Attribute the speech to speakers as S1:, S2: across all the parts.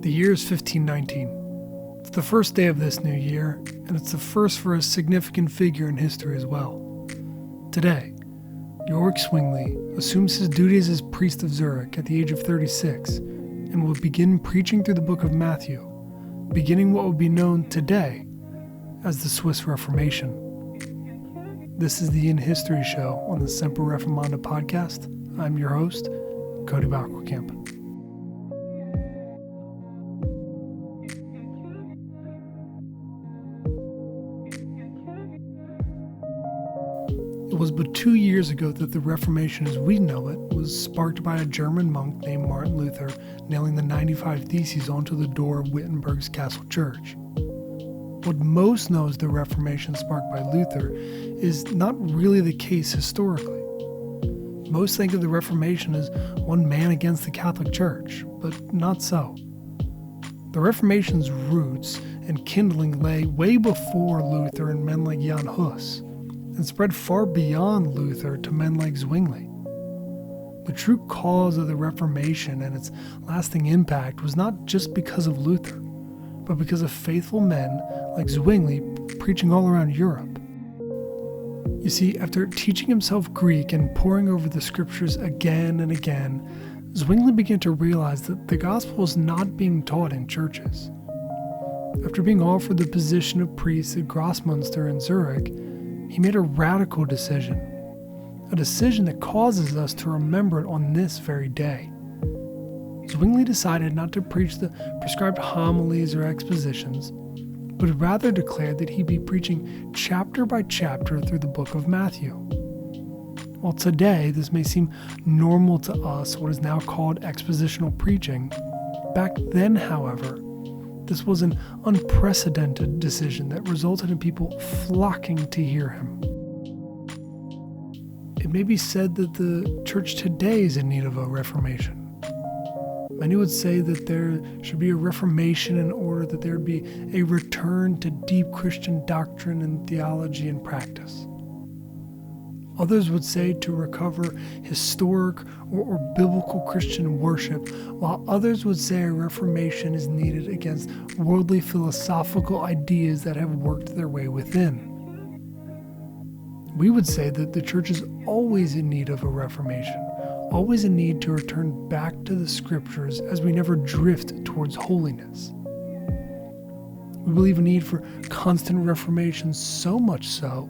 S1: The year is 1519. It's the first day of this new year, and it's the first for a significant figure in history as well. Today, Yorick Zwingli assumes his duties as priest of Zurich at the age of 36 and will begin preaching through the book of Matthew, beginning what will be known today as the Swiss Reformation. This is the In History Show on the Semper Reformanda podcast. I'm your host, Cody Bauerkamp. It was but 2 years ago that the Reformation as we know it was sparked by a German monk named Martin Luther nailing the 95 Theses onto the door of Wittenberg's castle church. What most knows the Reformation sparked by Luther is not really the case historically. Most think of the Reformation as one man against the Catholic Church, but not so. The Reformation's roots and kindling lay way before Luther and men like Jan Hus, and spread far beyond Luther to men like Zwingli. The true cause of the Reformation and its lasting impact was not just because of Luther, but because of faithful men like Zwingli preaching all around Europe. You see, after teaching himself Greek and poring over the scriptures again and again, Zwingli began to realize that the gospel was not being taught in churches. After being offered the position of priest at Grossmünster in Zurich, he made a radical decision, a decision that causes us to remember it on this very day. Zwingli decided not to preach the prescribed homilies or expositions, but rather declared that he'd be preaching chapter by chapter through the book of Matthew. While today this may seem normal to us, what is now called expositional preaching, back then, however, this was an unprecedented decision that resulted in people flocking to hear him. It may be said that the church today is in need of a reformation. Many would say that there should be a reformation in order that there would be a return to deep Christian doctrine and theology and practice. Others would say to recover historic or biblical Christian worship, while others would say a reformation is needed against worldly philosophical ideas that have worked their way within. We would say that the church is always in need of a reformation, always in need to return back to the scriptures as we never drift towards holiness. We believe a need for constant reformation, so much so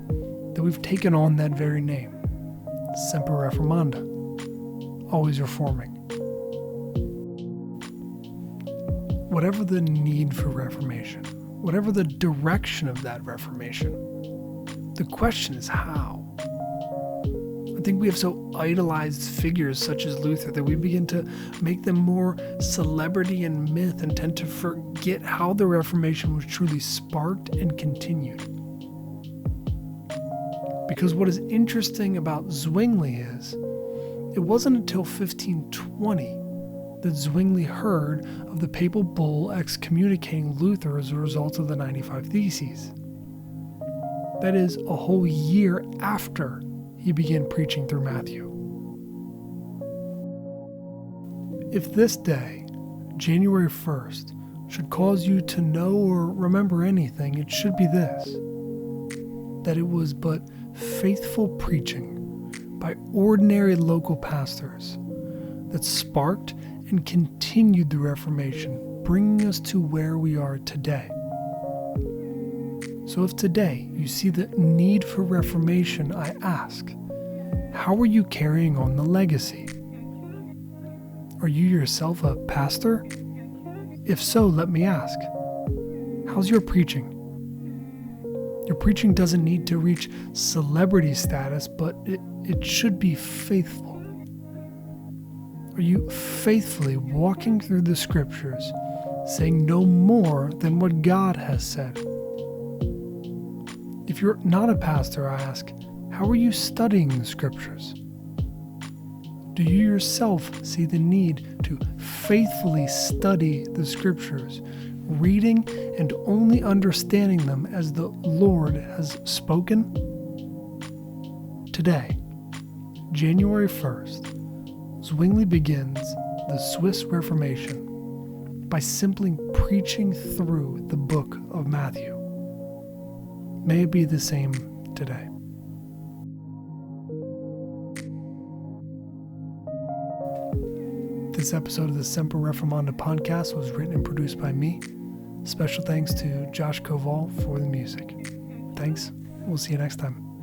S1: that we've taken on that very name, Semper Reformanda, always reforming. Whatever the need for reformation, whatever the direction of that reformation, the question is how. I think we have so idolized figures such as Luther that we begin to make them more celebrity and myth and tend to forget how the Reformation was truly sparked and continued. Because what is interesting about Zwingli is, it wasn't until 1520 that Zwingli heard of the papal bull excommunicating Luther as a result of the 95 Theses. That is, a whole year after he began preaching through Matthew. If this day, January 1st, should cause you to know or remember anything, it should be this: that it was but faithful preaching by ordinary local pastors that sparked and continued the Reformation, bringing us to where we are today. So if today you see the need for reformation, I ask, how are you carrying on the legacy? Are you yourself a pastor? If so, let me ask, how's your preaching? Your preaching doesn't need to reach celebrity status, but it should be faithful. Are you faithfully walking through the scriptures, saying no more than what God has said? If you're not a pastor, I ask, how are you studying the scriptures? Do you yourself see the need to faithfully study the scriptures, reading and only understanding them as the Lord has spoken? Today, January 1st, Zwingli begins the Swiss Reformation by simply preaching through the book of Matthew. May it be the same today. This episode of the Semper Reformanda podcast was written and produced by me. Special thanks to Josh Koval for the music. Thanks. We'll see you next time.